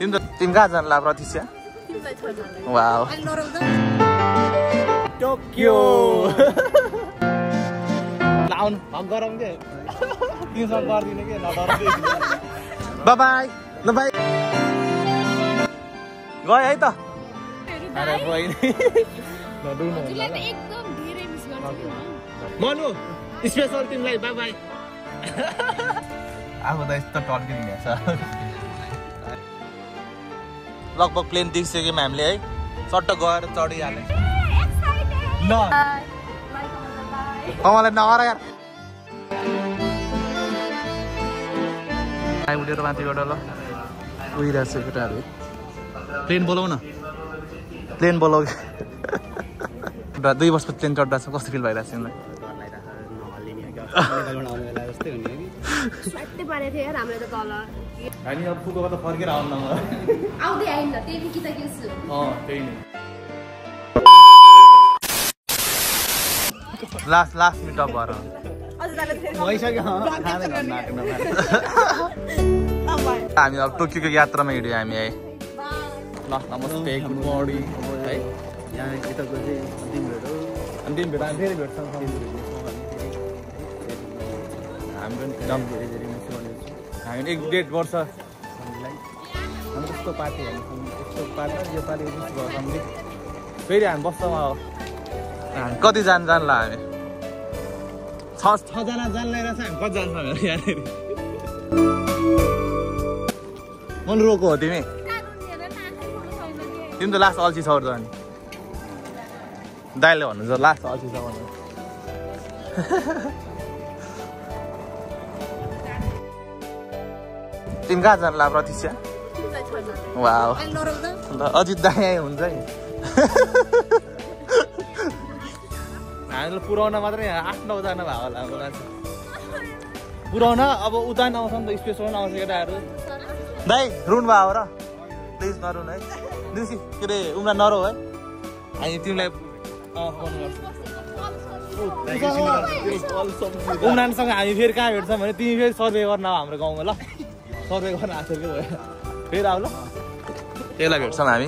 तिमी कहाँ जानला प्रतीक्षा वाउ टोकियो लाउन भग गरम के तिमीसँग गर्दिन के नडराउँदै बाइ बाइ ल बाइ गए है त अरे बहिनी नडुनु हजुरलाई त एकदम धेरै मिस गर्छु मनु स्पेशल तिमीलाई बाइ बाइ आफू त यस्तो टर्किने छ लगभग प्लेन देखिसक्यौँ हामीले है चट्ट गएर चढिहाल्ने ल मलाई नगर यार उठेर माथिबाट ल उहिरहेको छ केटाहरू प्लेन बोलाउ न प्लेन बोलाउ 2 वर्षपछि प्लेन चढ्दा छ कस्तो फिल भइरहेको छ तिमीलाई स्वाट्टै पारेको थियो यार हाम्रो त तल हामी अब पुगेको त फर्केर आउनु आउँदै आइन न त्यही कि त के छु त्यही नै लास्ट मिटअप भएर हामी अब टोकियोको यात्रामा हिँड्यौँ हामी है ल नमस्ते गुड मर्निङ है यहाँ यताको चाहिँ अन्तिम भेट हो अन्तिम भेट हामी फेरि भेट्छौँ हाम्रो हामी 1.5 वर्ष हामी कस्तो पार्टी यस्तो पार्टी यो पार्टी हामीले फेरि हामी बस्छौँ अब कति जानला हामी 6 जना जानलाई रहेछ हामी कति जान्छ यहाँनिर मन रोको हो तिमी त लास्ट अल्छी छ त अनि दाइले भन्नुहुन्छ लास्ट अल्छी छ भन्नु तिमी कहाँ जानला प्रतीक्षा वाउ अजित दाइ हुन्छ नि हामीले पुऱ्याउन मात्रै 8-9 जना भयो होला हाम्रो मान्छे पुऱ्याउन अब उता पनि आउँछ नि त स्पेसल पनि आउँछ केटाहरू दाइ रुनु भयो र प्लिज नरुनु है दिउँसी के अरे उम्रा नरौ है हामी तिमीलाई फोन गर्छौँ उम्रानसँग हामी फेरि कहाँ भेट्छौँ भने तिमी फेरि सर्भे गर्न आऊ हाम्रो गाउँमा ल सर्भे गर्न आएको के भयो फेरि आऊ ल त्यसलाई भेट्छौँ हामी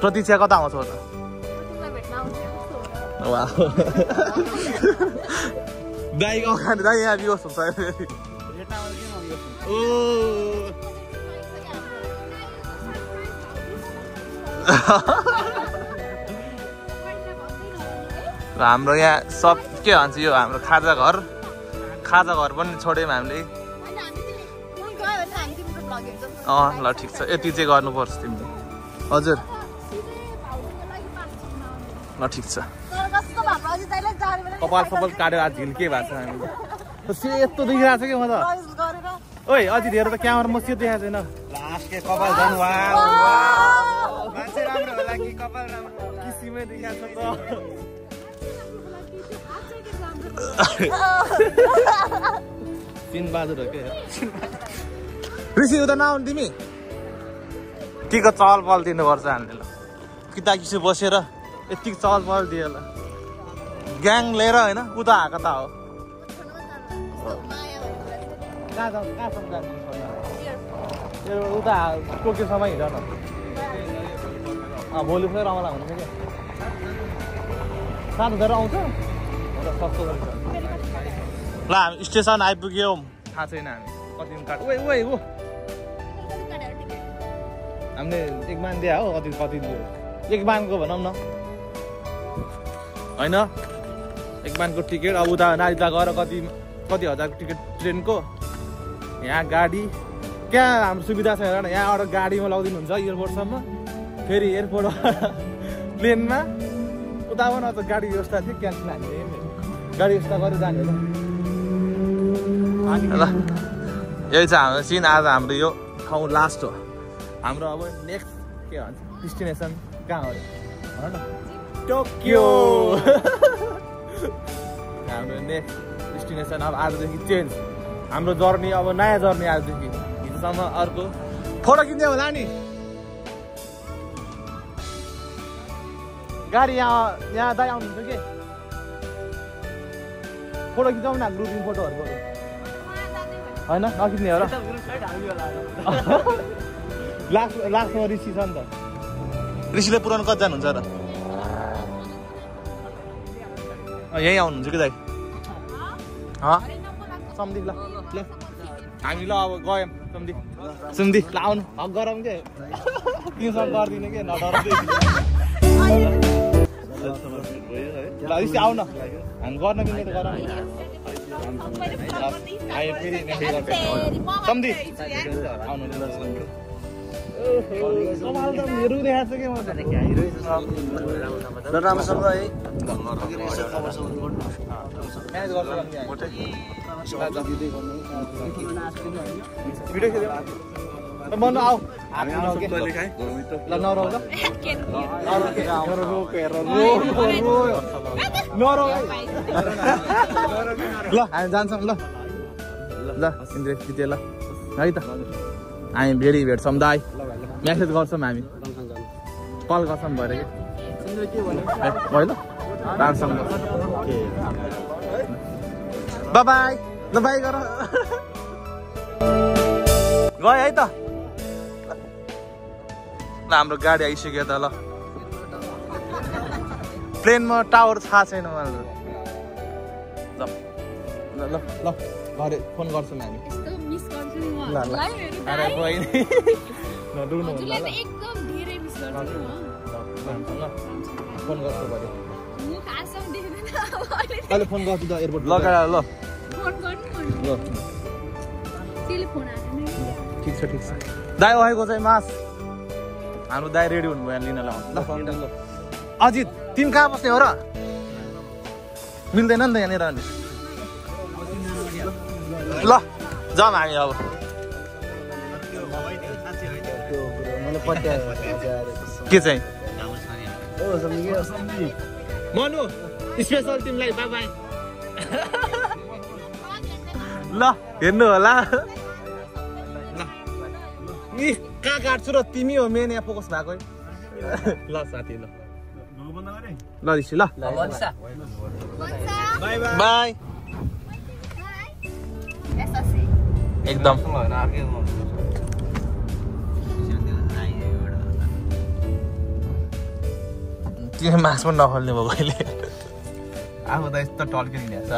प्रतीक्षा कता आउँछौ त दाइ अगाडि दाइ यहाँ बिहोस हुन्छ हाम्रो यहाँ सब के भन्छ यो हाम्रो खाजा घर पनि छोड्यौँ हामीले ल ठिक छ यति चाहिँ गर्नुपर्छ तिमीले हजुर ल ठिक छ कपाल सपाल काटेर आज झिल के भएको छ हामीले यस्तो देखिरहेको छ कि म त ओइ अझै धेरै त क्यामेरा म त्यो देखाएको छैन लास्ट के कपाल झन् मान्छे राम्रो होला कि कपाल राम्रो किसिमै देखाएको छ तीन बहादुर हो के ऋषि उता नआउनु तिमी के को चहल पहल दिनुपर्छ हामीले ल किता किसु बसेर यतिको चहल पहल दियो ल ग्याङ लिएर होइन उता आएको त हो उता टोकियोसम्म हिँड न भोलि फेरि रमाइलो हुन्छ क्या 7,000 आउँछ सस्तो ल हामी स्टेसन आइपुग्यौँ थाहा छैन हामी कति दिन काट हामीले एक मान दिए हो कति दियो एक मानको भनौँ न होइन एक मानको टिकट अब उता नारिता गएर कति हजारको टिकट ट्रेनको यहाँ गाडी क्या हाम्रो सुविधा छ हेर न यहाँबाट गाडीमा लगिदिनुहुन्छ एयरपोर्टसम्म फेरि एयरपोर्ट प्लेनमा उता न त गाडी व्यवस्था थियो क्यान्सल हामीले गाडी व्यवस्था गरेर जाने ल यही चाहिँ हाम्रो सिन आज हाम्रो यो ठाउँ लास्ट हो हाम्रो अब नेक्स्ट के भन्छ डेस्टिनेसन कहाँ हो भन न टोकियो हाम्रो नेक्स्ट डेस्टिनेसन अब आजदेखि चेन्ज हाम्रो जर्नी अब नयाँ जर्नी आजदेखि हिजोसम्म अर्को फोटो किन्दै होला नि गाडी यहाँ दाइ आउनुहुन्छ के फोटो खिचाउँ न ग्रुपिङ फोटोहरू होइन नकिन्ने हो र लास्टमा ऋषि छ नि त ऋषिले पुरानो कति जानुहुन्छ र यहीँ आउनुहुन्छ कि दाइ सम्धि ल ल हामी ल अब गयौँ सम्धि ल आउनु हक गरौँ के तिमीसँग गरिदिने के नडराउँदै ल ऋषि आउन हामी गर्न मिल्ने त गरौँ फेरि सम्धि आउनु कमाल त मेरो देखाएको छ के म राम्रोसँग है भिडियो खेल्यो बन्नु आऊ हामी आउँ के ल नरौ ल ल हामी जान्छौँ ल ल इन्द्र जिते ल है त हामी भेट्छौँ दाइ मेसेज गर्छौँ हामी कल गर्छौँ भएर के भयो ल राम्रोसँग बाई ल बाई गर गयो है त ल हाम्रो गाडी आइसक्यो त ल प्लेनमा टावर थाहा छैन मलाई ल ल ल घरे फोन गर्छौँ हामी ल ल अरे बहिनी नडुनु ल फोन गर्छु भरे अहिले फोन गर्छु त एयरपोर्ट लगाएर ल ठिक छ दाइ आएको चाहिँ मास हाम्रो दाइ रेडी हुनुभयो यहाँ लिन ल अजित तिमी कहाँ बस्ने हो र मिल्दैन नि त यहाँनिर अनि ल जाउँ हामी अब के चाहिँ मनु स्पेसल तिमीलाई बाई बाई ल हेर्नु होला ल कहाँ काट्छु र तिमी हो मेन यहाँ फोकस भएको ल साथी ल ल ऋषि ल बाई एकदम तिमी मास्क पनि नखोल्ने भयो कहिले आफू त यस्तो टल्किने छ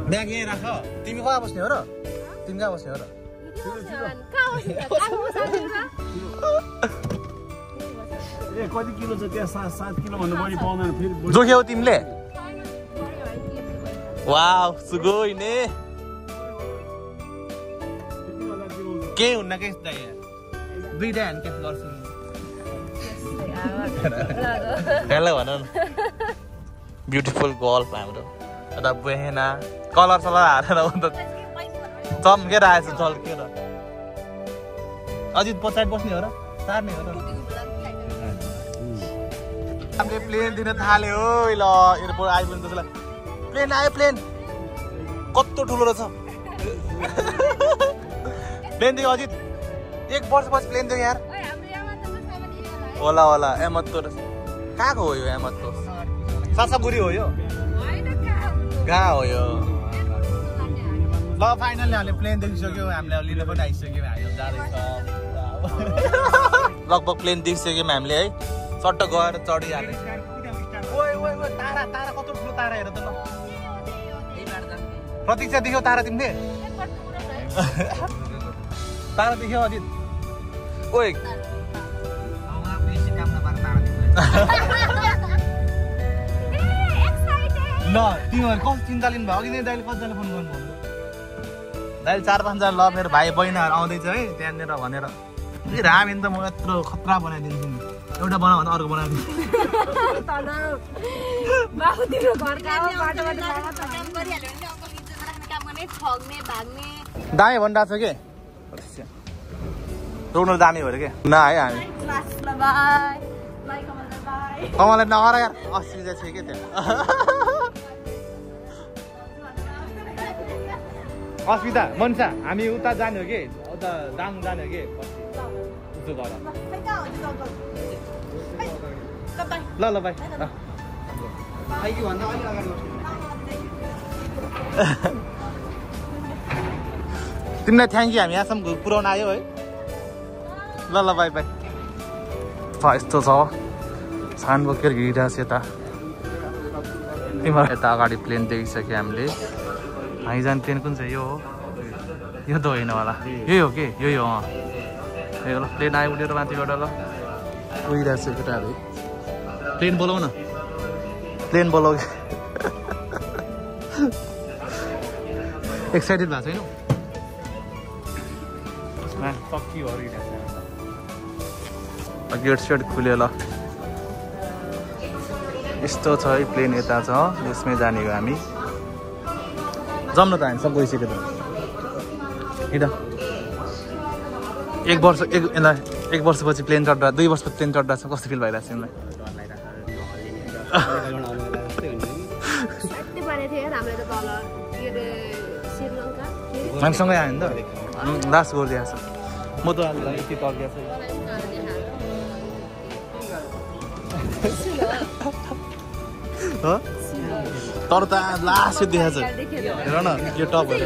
ब्याग यहीँ राख तिमी कहाँ बस्ने हो र तिमी कहाँ बस्ने हो र कति किलो छ त्यहाँ 7 किलो भन्दा बढी पाउँदैन फेरि जोख्यौ तिमीले वाउ सुगोइ ने के हुन्न के दुईटा ह्यान्ड क्याप गर्छु हेलो भन न ब्युटिफुल गर्ल हाम्रो यता बेहेना कलर सलर हालेर त चम्केर आएछ झल्केर अझै पछाडि बस्ने हो र सार्ने हो र हामीले प्लेन दिन थाल्यो ल एयरपोर्ट आइपुग्नु त्यसलाई प्लेन आयो प्लेन कस्तो ठुलो रहेछ प्लेन देख्यो अजित 1 वर्षपछि प्लेन देख्यो यार होला होला एमत्तो कहाँको हो यो एमत्तो सासागुरी हो यो कहाँ हो यो ल फाइनली हामीले प्लेन देखिसक्यो हामीले लिन पनि आइसक्यौँ हामी जाँदैछ लगभग प्लेन देखिसक्यौँ हामीले है सट्ट गएर चढिहाल्ने तारा तारा कत्रो ठुलो तारा हेर त ल प्रतीक्षा देख्यौ तारा तिमीले तारा देख्यौ अजित ओइ ल तिमीहरू कस्तो चिन्ता लिनु भयो अघि नै दाइले कतिजना फोन गर्नुभयो दाइले 4-5 जना ल मेरो भाइ बहिनीहरू आउँदैछ है त्यहाँनिर भनेर राम त म यत्रो खतरा बनाइदिन्छु नि एउटा बनाऊ भने अर्को बनाइदिन्छु दामी भनिरहेको छ के रोक्नु दामी भएर के न है हामी कमललाई नगर यार असुविधा छ कि त्यहाँ अस्मिता मनिषा हामी उता जाने हो कि उता दाङ जाने हो कि ल ल भाइ तिमीलाई थ्याङ्क यू हामी यहाँसम्म पुऱ्याउन आयो है ल ल बाई बाई यस्तो छ छान बोकेर हिँडिरहेको छ यता तिमीहरू यता अगाडि प्लेन देखिसक्यो हामीले हामी जाने प्लेन कुन चाहिँ यो हो यो त होइन होला यही हो कि यही हो यो ल प्लेन आयो उडेर माथिबाट ल उडिरहेको छ केटाहरू प्लेन बोलाउ न प्लेन बोलाउ एक्साइटेड भएको छैन गेट सेट खुल्यो ल यस्तो छ है प्लेन यता छ यसमै जाने हो हामी जम्न त हामी सब गइसक्यो त हिँड एक वर्षपछि प्लेन चढ्दा 2 वर्षपछि प्लेन चढ्दा छ कस्तो फिल भइरहेको छ तिमीलाई हामीसँगै आयो नि त लास्ट गरिदिएको छ म त यति तर्किएको छ तर त लास्ट देखाएको छ हेर न यो टप हेर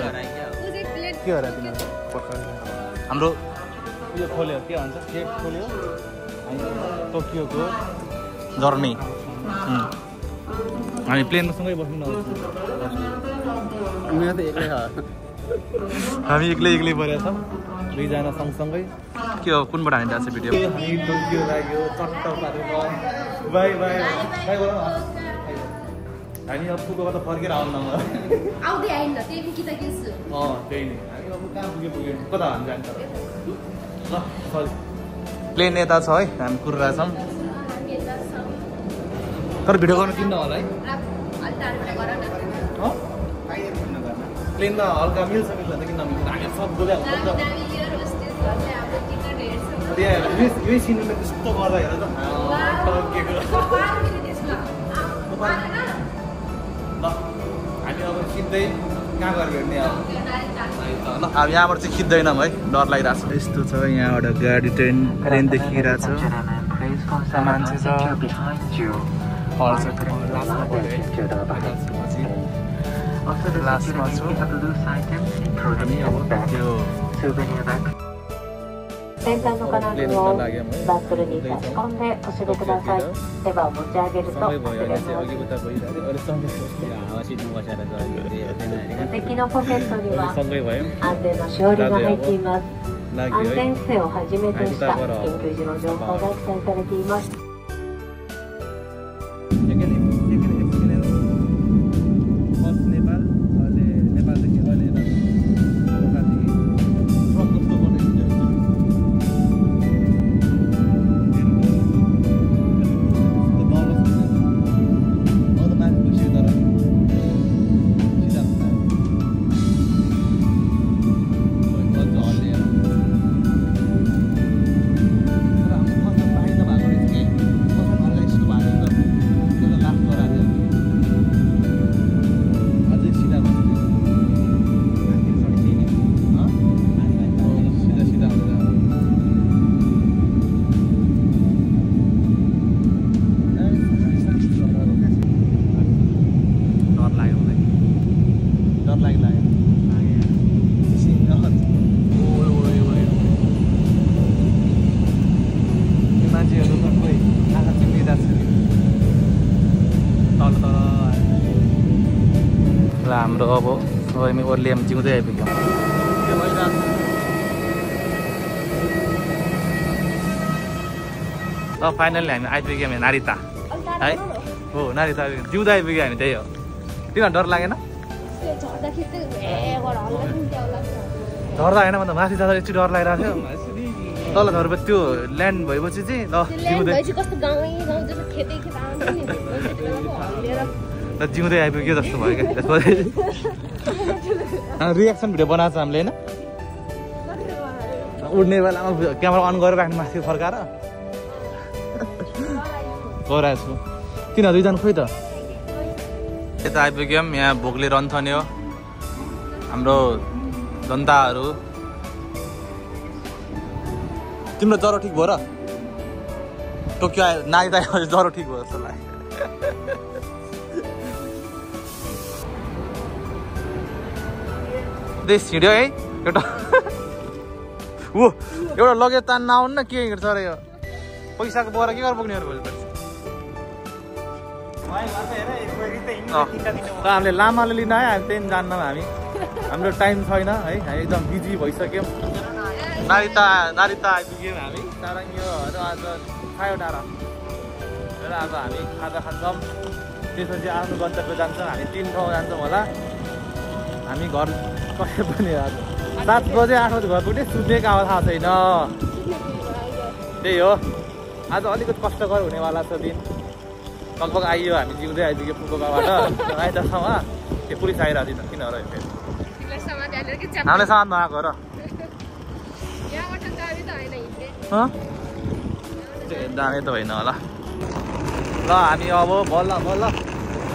के हो र तिमीहरू हाम्रो यो खोल्यो के भन्छ गेट खोल्यो टोकियोको जर्नी हामी प्लेनमा सँगै बस्नु न हामी एक्लै परेको छौँ दुईजना सँगसँगै के हो कुनबाट हानिरहेको छ भिडियो टोकियो लाग्यो चट्ट बाई बाई बाई बोल हामी अब पुगेको त फर्केर आउनु आउँदै आइन त्यही कि त किन्छु त्यही नै हामी अब कहाँ पुग्यो कता हामी जान्छ ल सरी प्लेन यता छ है हामी कुरिरहेछौँ तर भिडियो गर्न किन्न होला है प्लेन त हल्का मिल्छ किन्न हामी सब बोल्या यही सिनेमा त्यस्तो गर्दा हेर त ल हामी अब खिच्दै कहाँ गएर भेट्ने अब अब यहाँबाट चाहिँ खिच्दैनौँ है डर लागिरहेको छ यस्तो छ यहाँबाट गाडी ट्रेन देखिरहेको छ मान्छे छ लास्टमा छु हामी अब त्यो 先端の金具をバックルに差し込んで押してください。レバーを持ち上げると外れます。敵のポケットには安全のしおりが入っています。安全性をはじめとした緊急時の情報が記載されています。हाम्रो अब सबैमा ओर्लियम जिउँदै आइपुग्यौँ ल फाइनली हामी आइपुग्यौँ नारिता है हो नारिता जिउँदै आइपुग्यौँ हामी त्यही हो तिमीलाई डर लागेन झर्दा होइन म त माथि जाँदा यति डर लागिरहेको थियो तल झरेपछि त्यो ल्यान्ड भएपछि चाहिँ ल जिउँदै जिउँदै आइपुग्यो जस्तो भयो क्या त्यसपछि रिएक्सन भिडियो बनाएको छ हामीले होइन उड्ने बेलामा क्यामेरा अन गरेर राख्नु माथि फर्काएर गइरहेको छु तिनीहरू दुईजना खोइ त यता आइपुग्यौँ यहाँ भोकले रन्थन्यो हाम्रो जनताहरू तिम्रो ज्वरो ठिक भयो र टोकियो आयो नाइदा ज्वरो ठिक भयो जस्तो लाग्यो हिँड्यो है एउटा ऊ एउटा लगेज तान्न आउनु न के हिँड्छ र यो पैसाको बोरा के गरेर पुग्नेहरू भोलिपर्छ हामीले लामाले लिन आयो हामी त्यही जान्नौँ हामी हाम्रो टाइम छैन है हामी एकदम बिजी भइसक्यौँ नारिता आइपुग्यौँ हामी सारङ्गीहरू आज खायो डाँडा र अब हामी खाजा खान्छौँ त्यसपछि आफ्नो गन्तव्य जान्छौँ हामी 3 ठाउँ जान्छौँ होला हामी घर कहिले पनि आज 7 बजे 8 बजे घर पुग्ने सुत्नेको अब थाहा छैन त्यही हो आज अलिकति कष्टकर हुनेवाला छ दिन लगभग आइयो हामी जिउँदै आइपुग्यो फुकुकाबाट आइदासम्म त्यो पुलिस आइरहेको थियो किन रह्यो फेरि हामीले सामान नआएको र जाने त होइन होला ल हामी अब बल्ल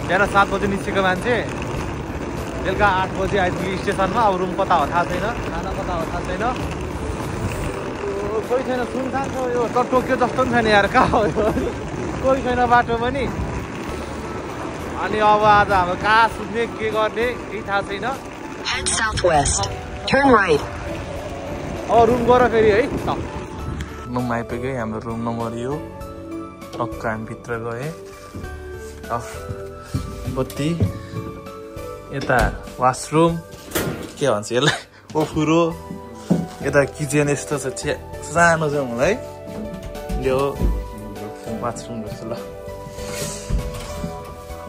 बिहान 7 बजे निस्केको मान्छे बेलुका 8 बजे आइपुग्यो स्टेसनमा अब रुम कता हो थाहा छैन खाना कता हो थाहा छैन कोही छैन सुनसान छ यो टोकियो जस्तो पनि छैन यार कहाँ हो यो कोही छैन बाटो पनि अनि अब आज हाम्रो कहाँ सुत्ने के गर्ने केही थाहा छैन अब रुम गएर फेरि है रुम आइपुग्यो हाम्रो रुम नम्बर यो टक्क हामी भित्र गएँ बत्ती यता वासरुम के भन्छ यसलाई ओफुरो यता किचन यस्तो छ सानो छ मलाई यो वासरुम जस्तो ल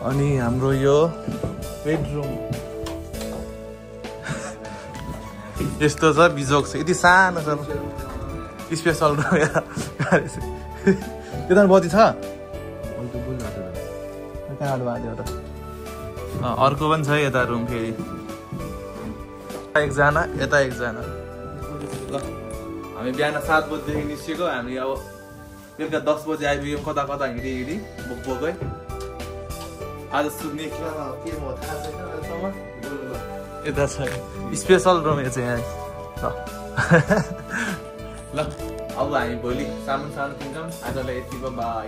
अनि हाम्रो यो बेडरुम यस्तो छ बिजोक छ यति सानो छ स्पेसल रुम यता बत्ती छ अर्को पनि छ यता रुम फेरि एकजना यता एकजना ल हामी बिहान 7 बजेदेखि निस्केको हामी अब बेलुका 10 बजे आइपुग्यौँ कता कता हिँडी बोकै आज सुत्ने के हो थाहा छैन अहिलेसम्म यता छ स्पेसल रुम यो चाहिँ यहाँ ल अब हामी भोलि सामान किन्छौँ आजलाई यति बाई